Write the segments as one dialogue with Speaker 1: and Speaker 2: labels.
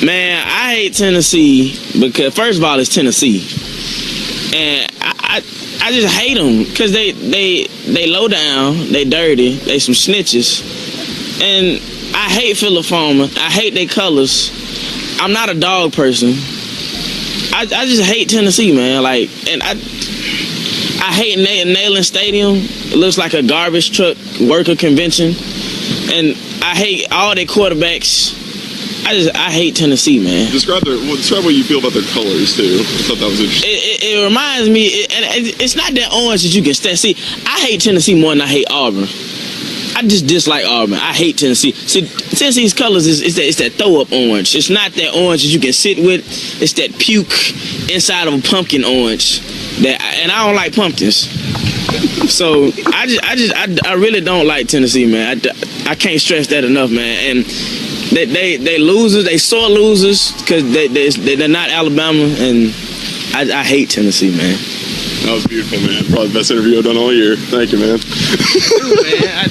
Speaker 1: Man, I hate Tennessee because first of all, it's Tennessee, and I just hate them because they low down, they dirty, they some snitches, and I hate Philadelphia. I hate their colors. I'm not a dog person. I just hate Tennessee, man. Like, and I hate Neyland Stadium. It looks like a garbage truck worker convention, and I hate all their quarterbacks. I hate Tennessee, man.
Speaker 2: Describe what you feel about their colors too. I thought that was interesting.
Speaker 1: It reminds me, and it's not that orange that you can stand. See, I hate Tennessee more than I hate Auburn. I just dislike Auburn. I hate Tennessee. See, Tennessee's colors is that throw up orange. It's not that orange that you can sit with. It's that puke inside of a pumpkin orange. And I don't like pumpkins. So I really don't like Tennessee, man. I can't stress that enough, man. And they losers, they sore losers because they're not Alabama, and I hate Tennessee, man.
Speaker 2: That was beautiful, man. Probably the best interview I've done all year. Thank you, man.
Speaker 1: Dude, man,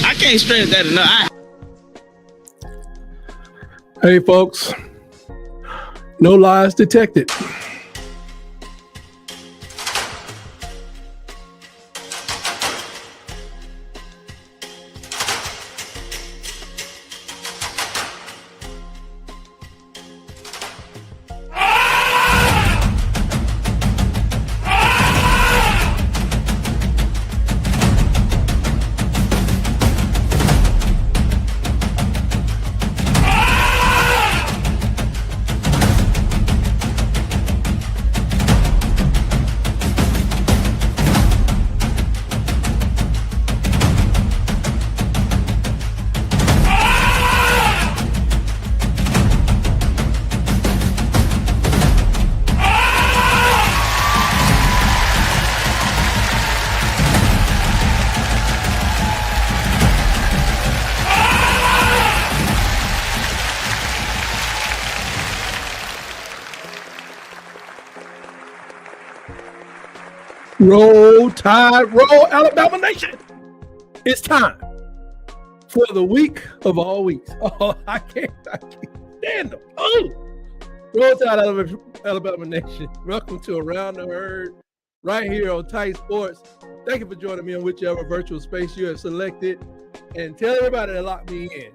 Speaker 1: I can't stress that enough.
Speaker 3: Hey, folks. No lies detected. Roll Tide, roll Alabama Nation. It's time for the week of all weeks. Oh, I can't stand them. Oh, Roll Tide, Alabama Nation. Welcome to Around the Herd right here on Tight Sports. Thank you for joining me on whichever virtual space you have selected. And tell everybody to lock me in.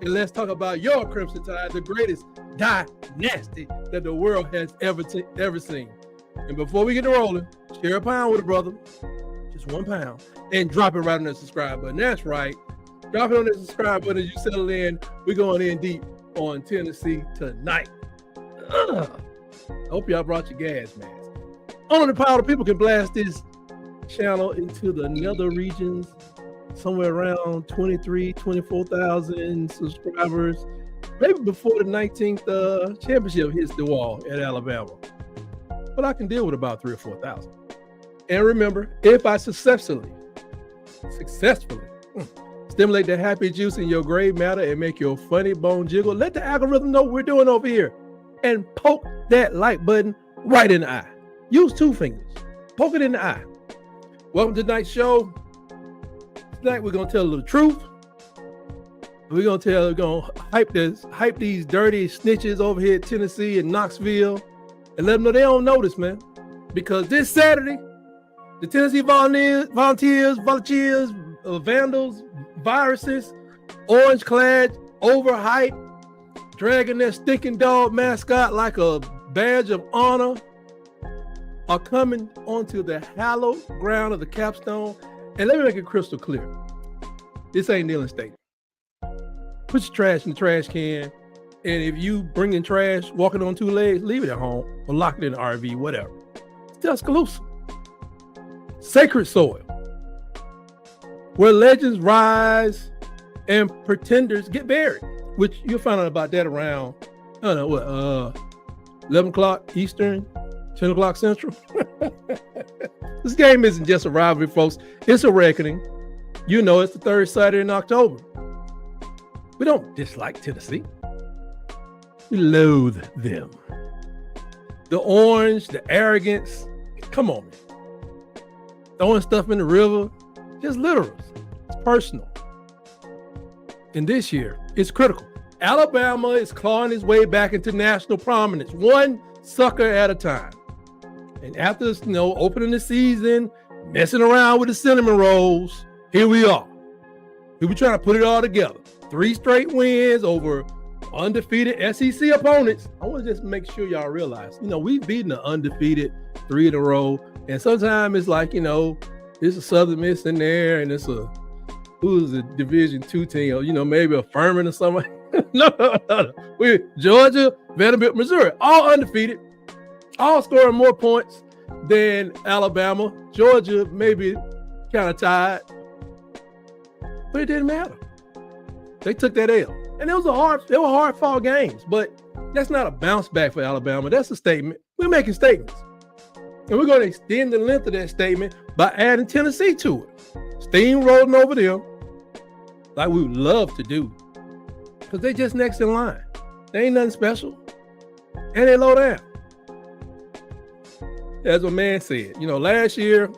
Speaker 3: And let's talk about your Crimson Tide, the greatest dynasty that the world has ever seen. And before we get to rolling, share a pound with a brother, just 1 pound, and drop it right on the subscribe button. That's right. Drop it on the subscribe button as you settle in. We're going in deep on Tennessee tonight. I hope y'all brought your gas masks. Only the power of people can blast this channel into the nether regions, somewhere around 24,000 subscribers, maybe before the 19th championship hits the wall at Alabama. But I can deal with about 3,000 or 4,000. And remember, if I successfully stimulate the happy juice in your gray matter and make your funny bone jiggle, let the algorithm know what we're doing over here. And poke that like button right in the eye. Use 2 fingers. Poke it in the eye. Welcome to tonight's show. Tonight we're gonna tell a little truth. We're gonna hype these dirty snitches over here in Tennessee and Knoxville. And let them know they don't notice, man. Because this Saturday, the Tennessee volunteers, vandals, viruses, orange-clad, overhyped, dragging their stinking dog mascot like a badge of honor, are coming onto the hallowed ground of the capstone. And let me make it crystal clear. This ain't Neyland Stadium. Put your trash in the trash can. And if you bring in trash, walking on 2 legs, leave it at home or lock it in the RV, whatever. It's Tuscaloosa. Sacred soil. Where legends rise and pretenders get buried. Which you'll find out about that around, 11 o'clock Eastern, 10 o'clock Central. This game isn't just a rivalry, folks. It's a reckoning. You know, it's the 3rd Saturday in October. We don't dislike Tennessee. We loathe them. The orange, the arrogance. Come on, man. Throwing stuff in the river. Just literals. It's personal. And this year, it's critical. Alabama is clawing its way back into national prominence, one sucker at a time. And after, opening the season, messing around with the cinnamon rolls, here we are. We were trying to put it all together. 3 straight wins over undefeated SEC opponents. I want to just make sure y'all realize, we've beaten the undefeated 3 in a row. And sometimes it's like, it's a Southern Miss in there and it's who's a Division II team, maybe a Furman or something. No. We're Georgia, Vanderbilt, Missouri, all undefeated, all scoring more points than Alabama. Georgia maybe kind of tied, but it didn't matter. They took that L. And they were hard fought games, but that's not a bounce back for Alabama. That's a statement. We're making statements. And we're going to extend the length of that statement by adding Tennessee to it. Steamrolling over them like we would love to do. Because they just next in line. They ain't nothing special. And they low down. As a man said, last year,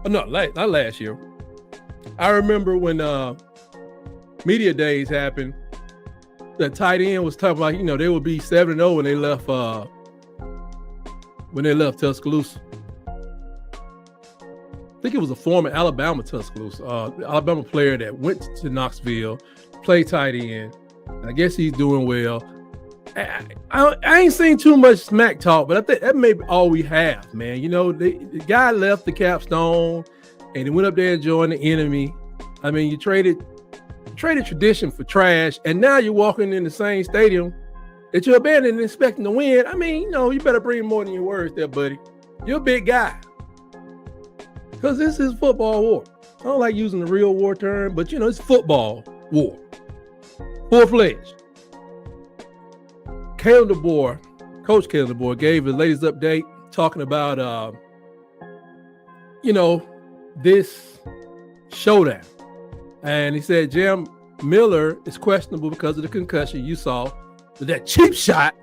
Speaker 3: not last year. I remember when media days happened, the tight end was talking about, they would be 7-0 when they left Tuscaloosa. I think it was a former Alabama Tuscaloosa, Alabama player that went to Knoxville, played tight end. I guess he's doing well. I ain't seen too much smack talk, but I think that may be all we have, man. The guy left the capstone and he went up there and joined the enemy. I mean, you traded tradition for trash, and now you're walking in the same stadium that you abandoned and expecting to win. I mean, you better bring more than your words there, buddy. You're a big guy. Because this is football war. I don't like using the real war term, but it's football war. Full-fledged. Coach Caleb DeBoer gave his latest update talking about, this showdown. And he said Jam Miller is questionable because of the concussion. You saw that cheap shot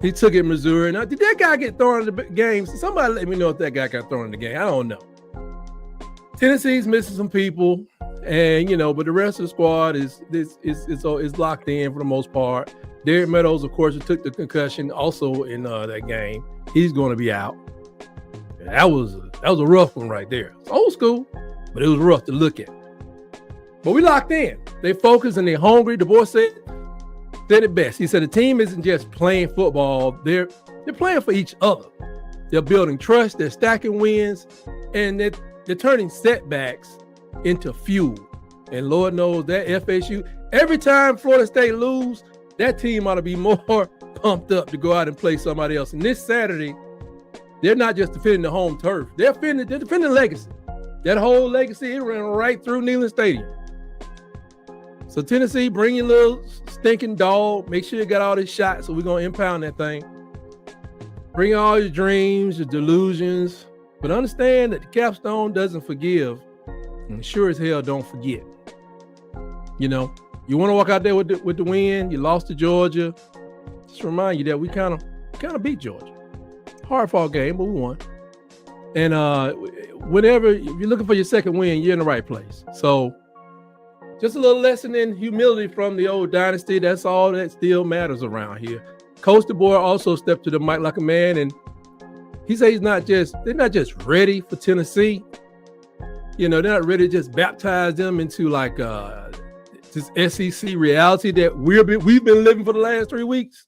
Speaker 3: he took in Missouri. Now, did that guy get thrown in the game? Somebody let me know if that guy got thrown in the game. I don't know. Tennessee's missing some people, and but the rest of the squad is locked in for the most part. Derek Meadows, of course, who took the concussion also in that game. He's going to be out. And that was a rough one right there. It's old school, but it was rough to look at. But we locked in. They focused and they're hungry. The boy said it best. He said the team isn't just playing football. They're playing for each other. They're building trust. They're stacking wins, and they're turning setbacks into fuel. And Lord knows that FSU, every time Florida State lose, that team ought to be more pumped up to go out and play somebody else. And this Saturday, they're not just defending the home turf. They're defending legacy. That whole legacy, it ran right through Neyland Stadium. So Tennessee, bring your little stinking dog. Make sure you got all this shots, so we're going to impound that thing. Bring all your dreams, your delusions. But understand that the capstone doesn't forgive. And sure as hell don't forget. You want to walk out there with the win. You lost to Georgia. Just remind you that we kind of beat Georgia. Hard fought game, but we won. And whenever if you're looking for your second win, you're in the right place. So just a little lesson in humility from the old dynasty. That's all that still matters around here. Coach DeBoer also stepped to the mic like a man, and he said they're not just ready for Tennessee. They're not ready to just baptize them into like this SEC reality that we've been living for the last 3 weeks.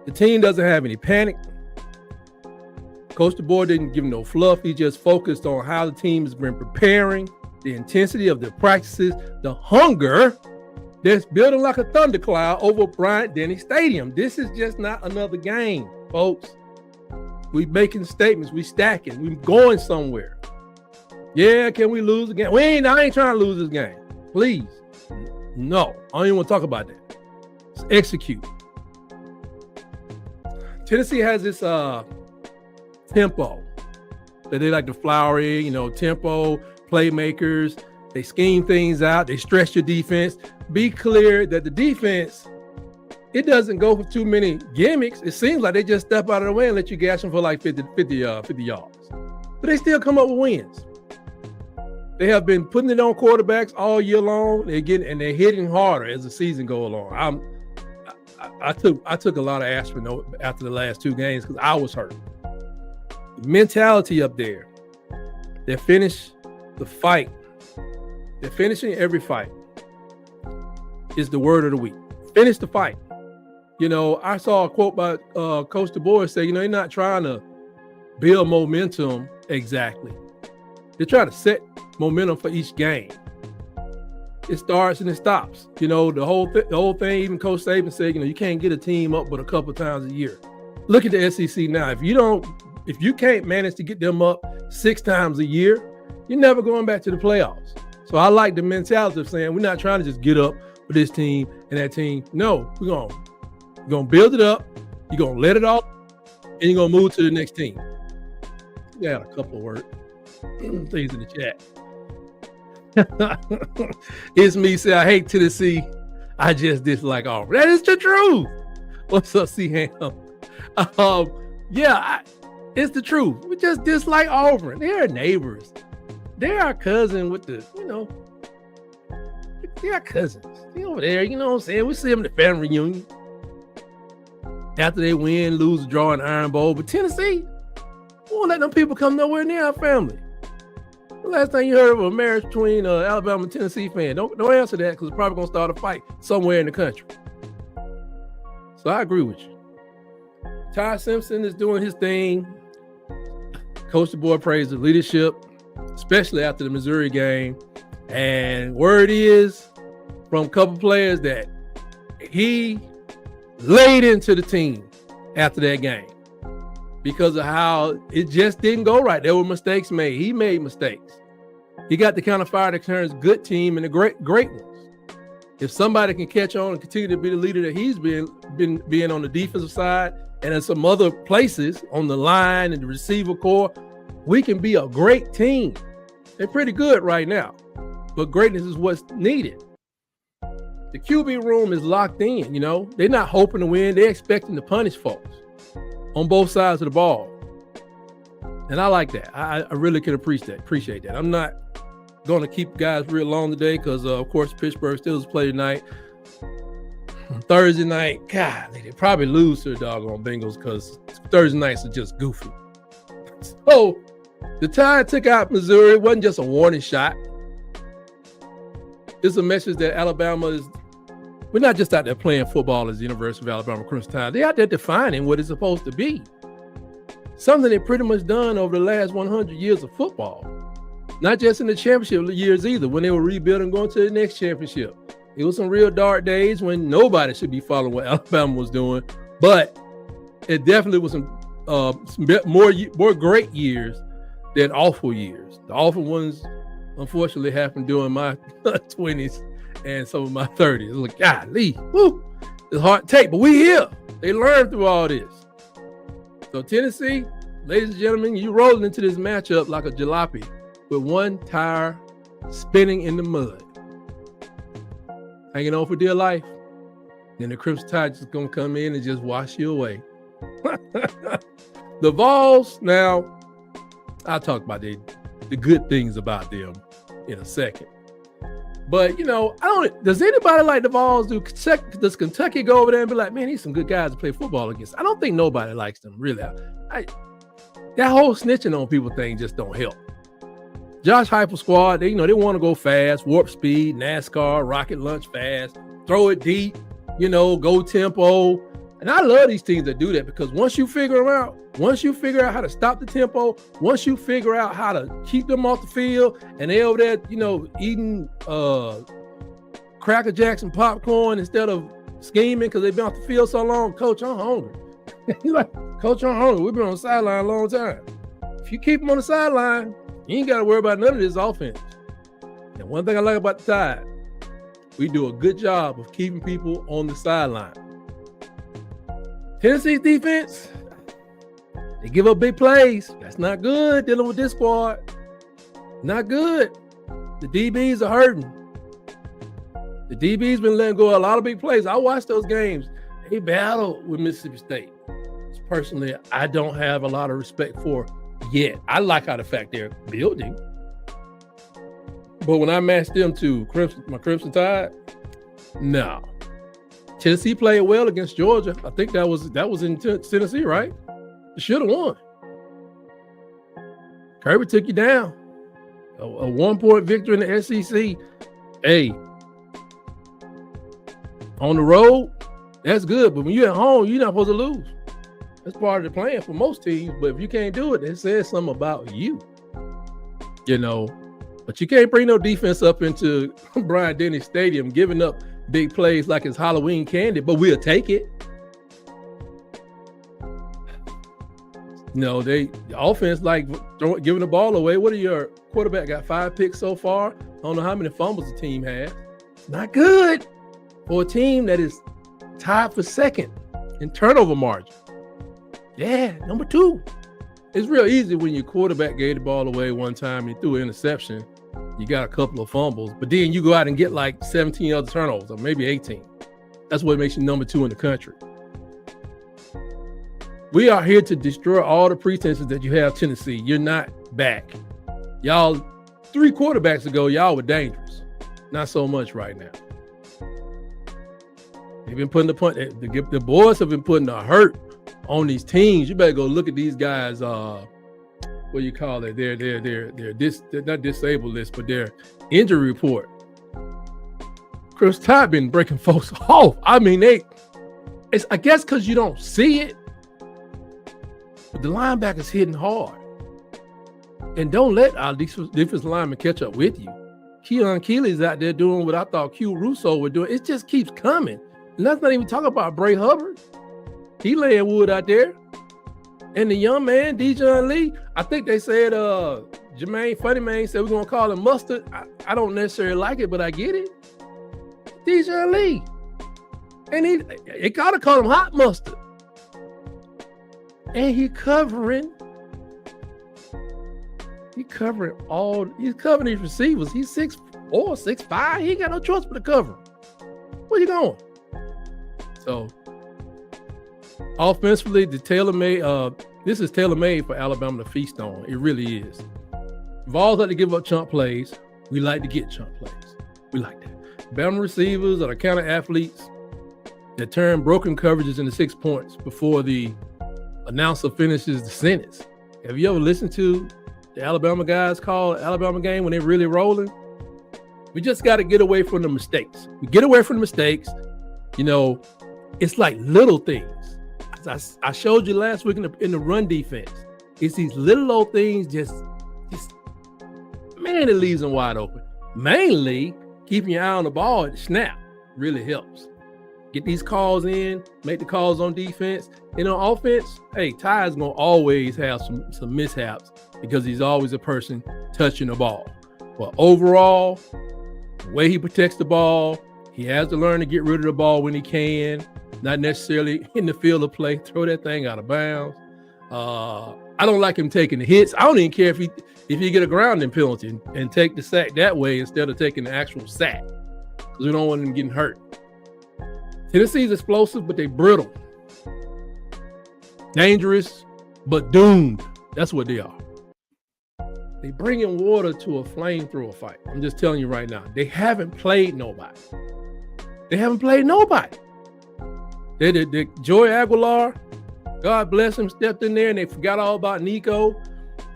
Speaker 3: The team doesn't have any panic. Coach DeBoer didn't give no fluff. He just focused on how the team has been preparing, the intensity of their practices, the hunger that's building like a thundercloud over Bryant-Denny Stadium. This is just not another game, folks. We making statements. We stacking. We going somewhere. Yeah, can we lose again? I ain't trying to lose this game. Please. No, I don't even want to talk about that. Let's execute. Tennessee has this tempo that they like to flower in, tempo, playmakers. They scheme things out. They stress your defense. Be clear that the defense, it doesn't go for too many gimmicks. It seems like they just step out of the way and let you gash them for like 50 yards. But they still come up with wins. They have been putting it on quarterbacks all year long. They're hitting harder as the season goes along. I took a lot of aspirin after the last 2 games because I was hurt. The mentality up there. They finish the fight. They're finishing every fight. Is the word of the week. Finish the fight. I saw a quote by Coach DeBoer say, they're not trying to build momentum exactly. They're trying to set momentum for each game. It starts and it stops. The whole thing, even Coach Saban said, you can't get a team up but a couple times a year. Look at the SEC now. If you can't manage to get them up 6 times a year, you're never going back to the playoffs. So I like the mentality of saying we're not trying to just get up for this team and that team. No, we're gonna build it up. You're gonna let it off, and you're gonna move to the next team. We got a couple of words, things in the chat. It's me say I hate Tennessee. I just dislike Auburn. That is the truth. What's up, C-Ham? It's the truth. We just dislike Auburn. They're neighbors. They're our cousin with the, they're our cousins. They over there, you know what I'm saying? We see them at the family reunion. After they win, lose, draw an Iron Bowl. But Tennessee, we won't let them people come nowhere near our family. The last time you heard of a marriage between Alabama and Tennessee fan? Don't answer that because it's probably going to start a fight somewhere in the country. So I agree with you. Ty Simpson is doing his thing. Coach DeBoer praised the leadership, especially after the Missouri game. And word is from a couple players that he laid into the team after that game because of how it just didn't go right. There were mistakes made. He made mistakes. He got the kind of fire that turns good team into great ones. If somebody can catch on and continue to be the leader that he's been on the defensive side and in some other places on the line and the receiver core, we can be a great team. They're pretty good right now, but greatness is what's needed. The QB room is locked in, They're not hoping to win. They're expecting to punish folks on both sides of the ball. And I like that. I really can appreciate that. I'm not going to keep guys real long today because, of course, Pittsburgh Steelers play tonight. Thursday night, God, they probably lose to the doggone Bengals because Thursday nights are just goofy. So the Tide took out Missouri. It wasn't just a warning shot. It's a message that Alabama is, we're not just out there playing football as the University of Alabama Crimson Tide. They're out there defining what it's supposed to be. Something they've pretty much done over the last 100 years of football. Not just in the championship years either, when they were rebuilding, going to the next championship. It was some real dark days when nobody should be following what Alabama was doing, but it definitely was some more great years than awful years. The awful ones, unfortunately, happened during my 20s and some of my 30s. It was like, golly, whoo, it's hard to take, but we here. They learned through all this. So Tennessee, ladies and gentlemen, you rolling into this matchup like a jalopy with one tire spinning in the mud. Hanging on for dear life. Then the Crimson Tide is going to come in and just wash you away. The Vols, now, I'll talk about the good things about them in a second. But, does anybody like the Vols? Does Kentucky go over there and be like, man, these some good guys to play football against? I don't think nobody likes them, really. That whole snitching on people thing just don't help. Josh Heupel squad, they want to go fast, warp speed, NASCAR, rocket launch fast, throw it deep, go tempo. And I love these teams that do that because once you figure out how to stop the tempo, once you figure out how to keep them off the field, and they over there, eating Cracker Jacks and popcorn instead of scheming because they've been off the field so long. Coach, I'm hungry. He's like, Coach, I'm hungry. We've been on the sideline a long time. If you keep them on the sideline, you ain't got to worry about none of this offense. And one thing I like about the Tide, we do a good job of keeping people on the sideline. Tennessee's defense, they give up big plays. That's not good dealing with this squad. Not good. The DBs are hurting. The DBs been letting go a lot of big plays. I watched those games. They battled with Mississippi State. Personally, I don't have a lot of respect for yet. I like how the fact they're building. But when I matched them to my Crimson Tide, no. Tennessee played well against Georgia. I think that was in Tennessee, right? You should have won. Kirby took you down. A 1-point victory in the SEC. Hey, on the road, that's good. But when you're at home, you're not supposed to lose. That's part of the plan for most teams. But if you can't do it, it says something about you. But you can't bring no defense up into Bryant-Denny Stadium, giving up big plays like it's Halloween candy, but we'll take it. The offense giving the ball away. What are your quarterback got 5 picks so far? I don't know how many fumbles the team has. It's not good for a team that is tied for second in turnover margin. Yeah, number 2. It's real easy when your quarterback gave the ball away one time and he threw an interception. You got a couple of fumbles, but then you go out and get like 17 other turnovers or maybe 18. That's what makes you number 2 in the country. We are here to destroy all the pretenses that you have, Tennessee. You're not back. Y'all, 3 quarterbacks ago, y'all were dangerous. Not so much right now. They've been putting the boys have been putting the hurt on these teams. You better go look at these guys. What do you call it? They're not disabled list, but their injury report. Chris Todd been breaking folks off. I mean, it's I guess because you don't see it, but the linebackers hitting hard. And don't let our defensive linemen catch up with you. Keon Keeley's out there doing what I thought Q Russo would do. It just keeps coming. And let's not even talk about Bray Hubbard. He laying wood out there. And the young man, Dijon Lee, I think they said Jermaine Funnyman said we're going to call him Mustard. I don't necessarily like it, but I get it. Dijon Lee. And they got to call him Hot Mustard. And he's covering these receivers. He's 6'4", 6'5". He ain't got no choice but to cover. Where you going? So offensively, this is tailor-made for Alabama to feast on. It really is. Vols like to give up chunk plays. We like to get chunk plays. We like that. Bama receivers are the kind of athletes that turn broken coverages into 6 points before the announcer finishes the sentence. Have you ever listened to the Alabama guys call Alabama game when they're really rolling? We just got to get away from the mistakes. We get away from the mistakes. It's like little things. As I showed you last week in the run defense. It's these little old things just man, it leaves them wide open. Mainly keeping your eye on the ball at the snap really helps. Get these calls in, make the calls on defense. And on offense, hey, Ty's gonna always have some mishaps because he's always a person touching the ball. But overall, the way he protects the ball, he has to learn to get rid of the ball when he can, not necessarily in the field of play, throw that thing out of bounds. I don't like him taking the hits. I don't even care if he get a grounding penalty and take the sack that way instead of taking the actual sack, because we don't want him getting hurt. Tennessee's explosive, but they brittle. Dangerous, but doomed. That's what they are. They bring in water to a flamethrower fight. I'm just telling you right now. They haven't played nobody. They Joey Aguilar, God bless him, stepped in there and they forgot all about Nico.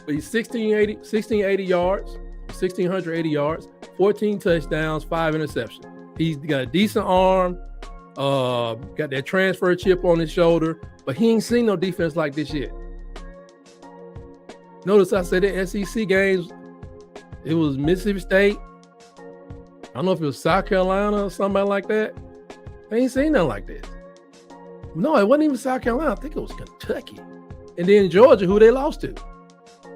Speaker 3: But he's 1680 yards, 1,680 yards, 14 touchdowns, 5 interceptions. He's got a decent arm, got that transfer chip on his shoulder, but he ain't seen no defense like this yet. Notice I said the SEC games, it was Mississippi State. I don't know if it was South Carolina or somebody like that. I ain't seen nothing like this. No, it wasn't even South Carolina. I think it was Kentucky. And then Georgia, who they lost to.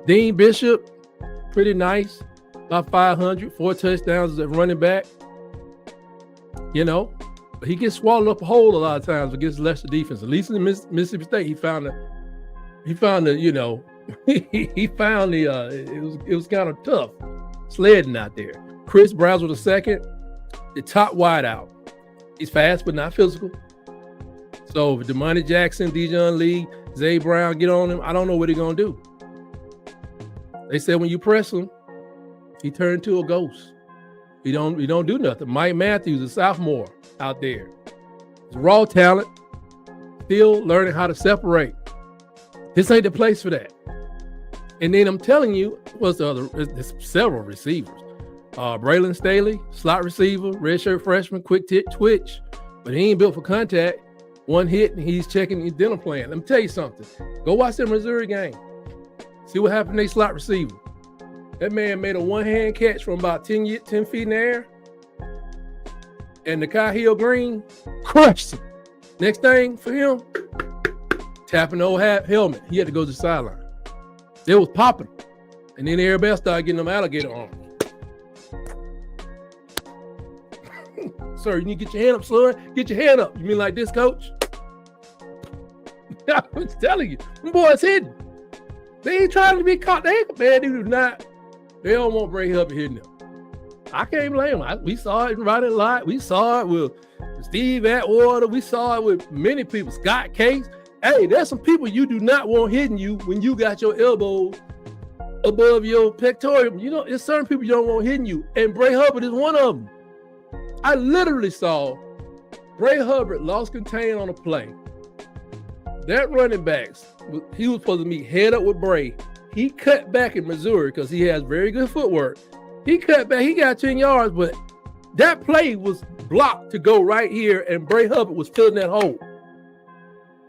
Speaker 3: Dean Bishop, pretty nice. About 500, 4 touchdowns as a running back. But he gets swallowed up whole a lot of times against lesser defense. At least in Mississippi State, it was kind of tough sledding out there. Chris Brazzell II, the top wideout. He's fast, but not physical. So if Damani Jackson, Dijon Lee, Zay Brown get on him, I don't know what he's going to do. They said when you press him, he turned into a ghost. He don't do nothing. Mike Matthews, a sophomore out there. He's raw talent, still learning how to separate. This ain't the place for that. And then I'm telling you, there's several receivers. Braylon Staley, slot receiver, redshirt freshman, quick twitch, but he ain't built for contact. One hit and he's checking his dental plan. Let me tell you something. Go watch that Missouri game. See what happened to their slot receiver. That man made a one-hand catch from about 10 feet in the air. And the Kyle Green crushed him. Next thing for him, tapping the old helmet. He had to go to the sideline. It was popping. And then everybody else started getting them alligator arms. Sir, you need to get your hand up, son. Get your hand up. You mean like this, coach? I was telling you, them boys hidden. They ain't trying to be caught. They do not. They don't want Bray Hubbard hitting them. I can't blame them. We saw it in Ronnie Lott. We saw it with Steve Atwater. We saw it with many people. Scott Case. Hey, there's some people you do not want hitting you when you got your elbows above your pectoral. You know, there's certain people you don't want hitting you. And Bray Hubbard is one of them. I literally saw Bray Hubbard lost contain on a play. That running backs, he was supposed to meet head up with Bray. He cut back in Missouri because he has very good footwork. He cut back, he got 10 yards, but that play was blocked to go right here, and Bray Hubbard was filling that hole.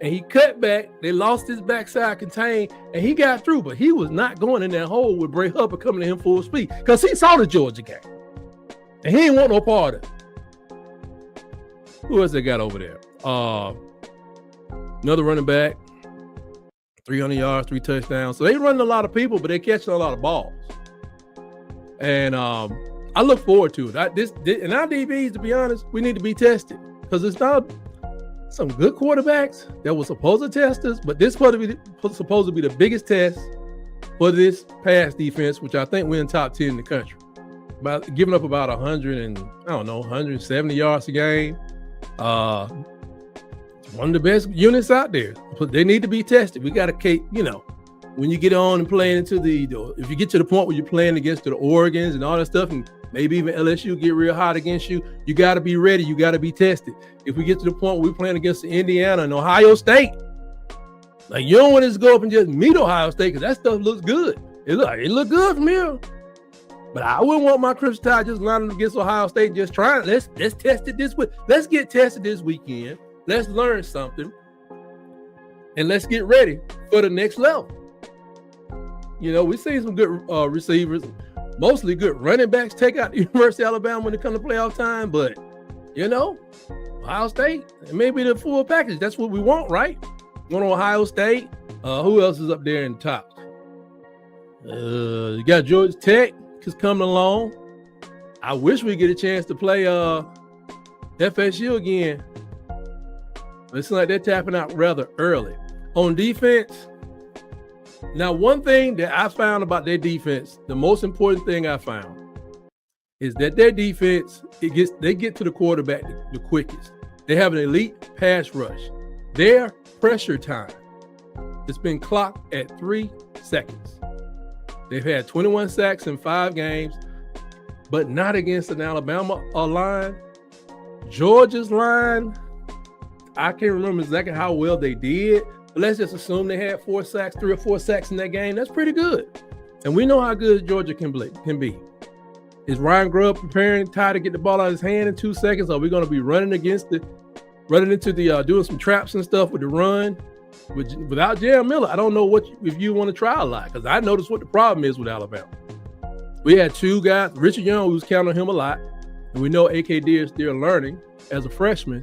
Speaker 3: And he cut back, they lost his backside contain, and he got through, but he was not going in that hole with Bray Hubbard coming to him full speed because he saw the Georgia game. And he ain't want no part of it. Who else they got over there? Another running back, 300 yards, 3 touchdowns. So they running a lot of people, but they catching a lot of balls. And I look forward to it. And our DBs, to be honest, we need to be tested because it's not some good quarterbacks that were supposed to test us, but this was supposed to be the biggest test for this pass defense, which I think we're in top 10 in the country. About giving up about 170 yards a game. One of the best units out there, but they need to be tested. We got to, when you get on and playing into if you get to the point where you're playing against the Oregons and all that stuff, and maybe even LSU get real hot against you, you got to be ready. You got to be tested. If we get to the point where we're playing against Indiana and Ohio State, like you don't want to just go up and just meet Ohio State because that stuff looks good. It look good from here. But I wouldn't want my Chris Tide just lining against Ohio State just trying. Let's test it this week. Let's get tested this weekend. Let's learn something. And let's get ready for the next level. We've seen some good receivers, mostly good running backs take out the University of Alabama when it comes to playoff time. But, Ohio State, it may be the full package. That's what we want, right? Going to Ohio State. Who else is up there in the top? You got Georgia Tech is coming along. I wish we get a chance to play FSU again. It seems like they're tapping out rather early. On defense, now one thing that I found about their defense, the most important thing I found is that their defense, they get to the quarterback the quickest. They have an elite pass rush. Their pressure time has been clocked at 3 seconds. They've had 21 sacks in 5 games, but not against an Alabama line. Georgia's line, I can't remember exactly how well they did, but let's just assume they had 3 or 4 sacks in that game. That's pretty good. And we know how good Georgia can be. Is Ryan Grubb preparing Ty to get the ball out of his hand in 2 seconds? Are we going to be running into the doing some traps and stuff with the run? Without Jam Miller, I don't know if you want to try a lot, because I noticed what the problem is with Alabama. We had 2 guys, Richard Young, who's counting him a lot, and we know A.K. Deere is still learning as a freshman,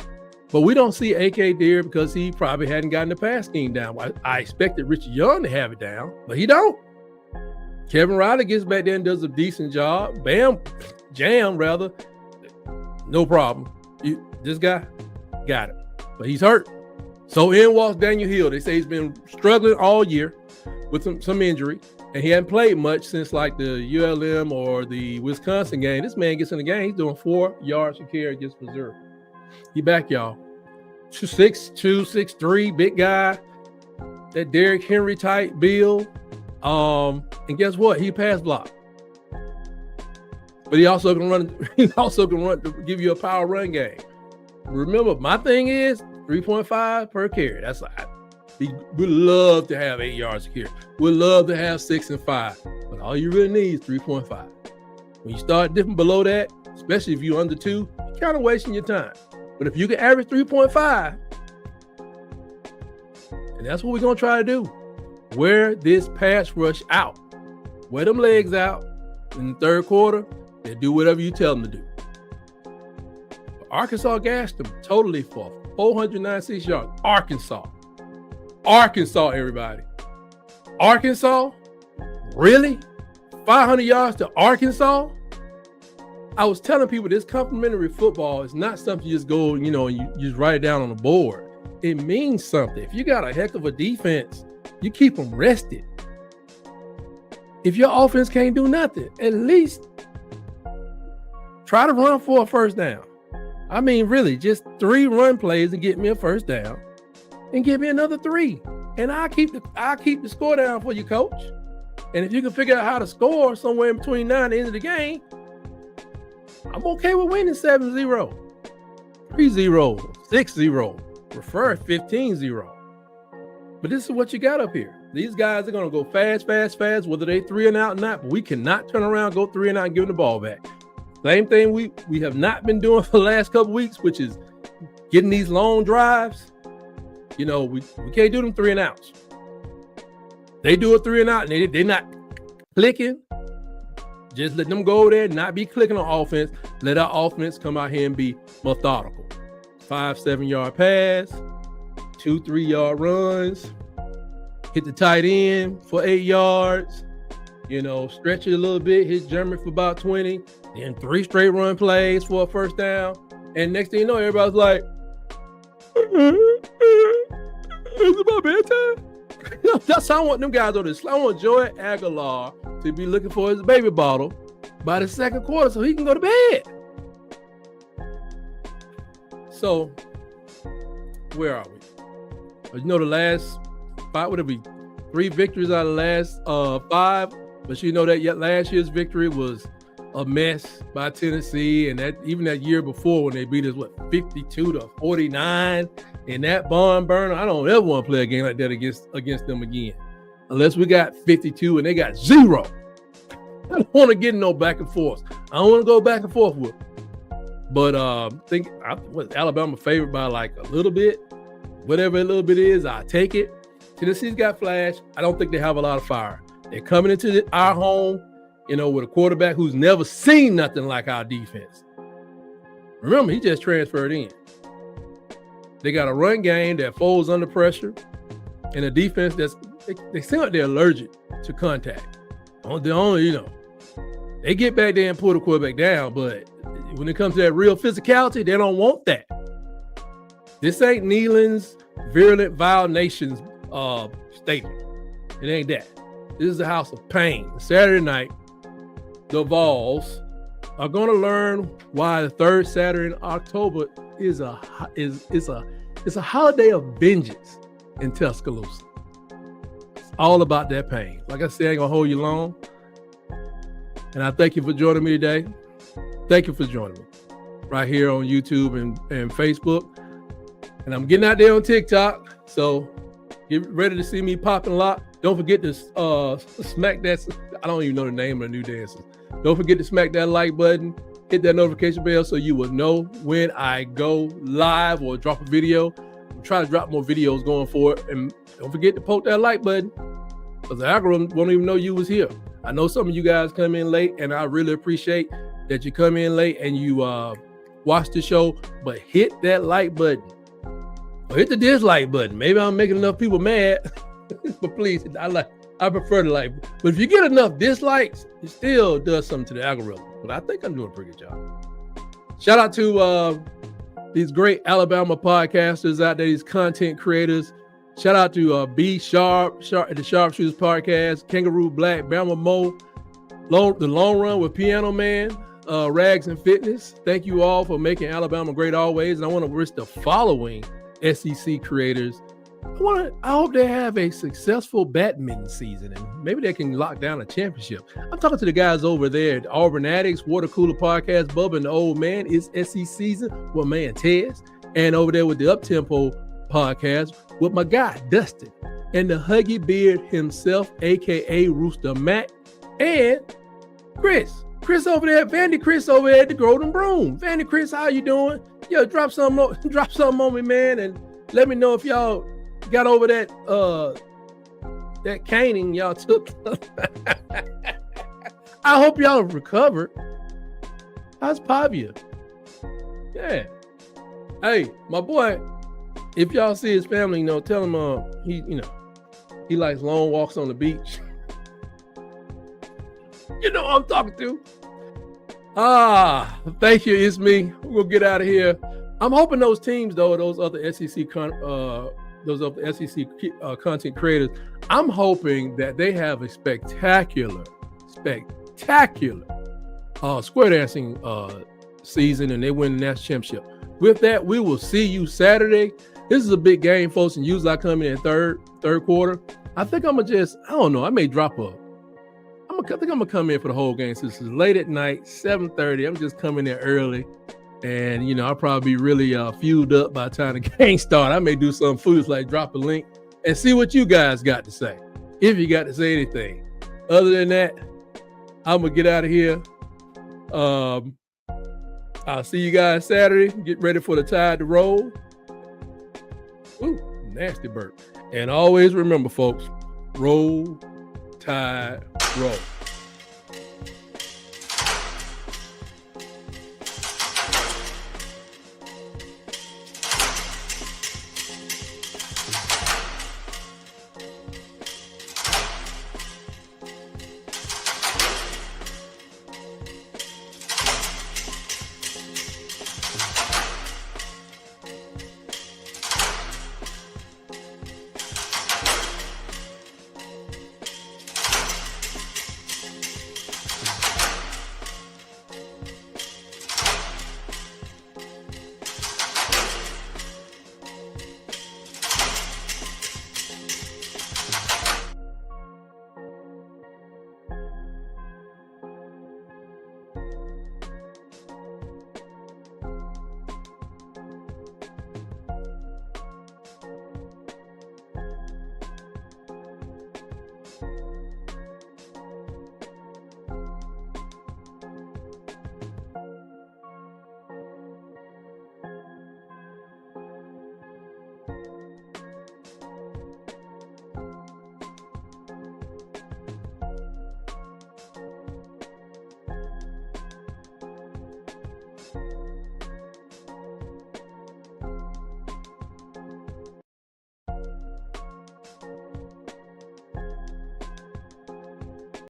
Speaker 3: but we don't see A.K. Deere because he probably hadn't gotten the pass scheme down. I expected Richard Young to have it down, but he don't. Kevin Riley gets back there and does a decent job. Jam, no problem. This guy got it, but he's hurt. So in walks Daniel Hill. They say he's been struggling all year with some injury, and he hadn't played much since like the ULM or the Wisconsin game. This man gets in the game. He's doing 4 yards a carry against Missouri. He back, y'all. 6'2", 6'3", big guy. That Derrick Henry type build. And guess what? He pass block. But he also can run. He also can run to give you a power run game. Remember, my thing is 3.5 per carry. That's we love to have 8 yards a carry. We love to have 6 and 5. But all you really need is 3.5. When you start dipping below that, especially if you're under 2, you're kind of wasting your time. But if you can average 3.5, and that's what we're going to try to do, wear this pass rush out. Wear them legs out in the third quarter and do whatever you tell them to do. Arkansas gashed them totally for 496 yards. Arkansas. Arkansas, everybody. Arkansas? Really? 500 yards to Arkansas? I was telling people this complimentary football is not something you just go, and you just write it down on the board. It means something. If you got a heck of a defense, you keep them rested. If your offense can't do nothing, at least try to run for a first down. I mean, really, just 3 run plays and get me a first down and give me another 3. And I'll keep the score down for you, coach. And if you can figure out how to score somewhere in between now and the end of the game, I'm okay with winning 7-0, 3-0, 6-0, prefer 15-0. But this is what you got up here. These guys are going to go fast, whether they 3 and out or not, but we cannot turn around, go 3 and out and give them the ball back. Same thing we have not been doing for the last couple weeks, which is getting these long drives. We can't do them 3 and outs. They do a 3 and out and they're not clicking. Just let them go over there and not be clicking on offense. Let our offense come out here and be methodical. 5-7 yard pass, 2-3 yard runs, hit the tight end for 8 yards, stretch it a little bit, hit German for about 20, then 3 straight run plays for a first down. And next thing you know, everybody's like, is it my bedtime? That's how I want them guys on this. I want Joey Aguilar to be looking for his baby bottle by the second quarter so he can go to bed. So, where are we? The last 5, would it be 3 victories out of the last 5? But that last year's victory was a mess by Tennessee, and even that year before when they beat us 52-49 in that barn burner. I don't ever want to play a game like that against them again, unless we got 52 and they got 0. I don't want to get no back and forth. I don't want to go back and forth with them. But I was Alabama favored by like a little bit. Whatever a little bit is, I take it. Tennessee's got flash. I don't think they have a lot of fire. They're coming into our home, with a quarterback who's never seen nothing like our defense. Remember, he just transferred in. They got a run game that folds under pressure and a defense they seem like they're allergic to contact. They get back there and pull the quarterback down, but when it comes to that real physicality, they don't want that. This ain't Neyland's Virulent Vile Nations stadium. It ain't that. This is the house of pain. Saturday night, the Vols are going to learn why the third Saturday in October is a holiday of vengeance in Tuscaloosa. It's all about that pain. Like I said, I ain't gonna hold you long. And I thank you for joining me today. Thank you for joining me right here on YouTube and Facebook. And I'm getting out there on TikTok, so get ready to see me popping a lot. Don't forget to smack that. I don't even know the name of the new dances. Don't forget to smack that like button, hit that notification bell so you will know when I go live or drop a video. I'm trying to drop more videos going forward. And don't forget to poke that like button because the algorithm won't even know you was here. I know some of you guys come in late, and I really appreciate that you come in late and you watch the show, but hit that like button. Or hit the dislike button. Maybe I'm making enough people mad, but please, I prefer the like. But if you get enough dislikes, it still does something to the algorithm. But I think I'm doing a pretty good job. Shout out to these great Alabama podcasters out there, these content creators. Shout out to B Sharp, the Sharpshooters Podcast, Kangaroo Black, Bama Mo, The Long Run with Piano Man, Rags and Fitness. Thank you all for making Alabama great always. And I want to wish the following SEC creators. I hope they have a successful badminton season and maybe they can lock down a championship. I'm talking to the guys over there at Auburn Addicts, Water Cooler Podcast, Bubba and the Old Man. It's SEC season with man Tez. And over there with the Uptempo Podcast with my guy Dustin and the Huggy Beard himself, aka Rooster Matt, and Chris over there, Vandy Chris over there at the Golden Broom. Vandy Chris, how you doing? Yo, drop something on me, man, and let me know if y'all got over that caning y'all took. I hope y'all recovered. How's Pavia? Yeah. Hey, my boy if y'all see his family, tell him he likes long walks on the beach. You know what I'm talking to. Thank you. It's me. We'll get out of here. I'm hoping those teams, though, those other SEC content creators, I'm hoping that they have a spectacular square dancing season and they win the national championship. With that, we will see you Saturday. This is a big game, folks, and usually I come in third quarter. I think I may drop I think I'm gonna come in for the whole game since it's late at night, 7:30. I'm just coming there early, and I'll probably be really fueled up by the time the game starts. I may do some foods like drop a link and see what you guys got to say, if you got to say anything. Other than that, I'm gonna get out of here. I'll see you guys Saturday. Get ready for the Tide to roll. Ooh, nasty burp. And always remember, folks, roll, Tide, roll.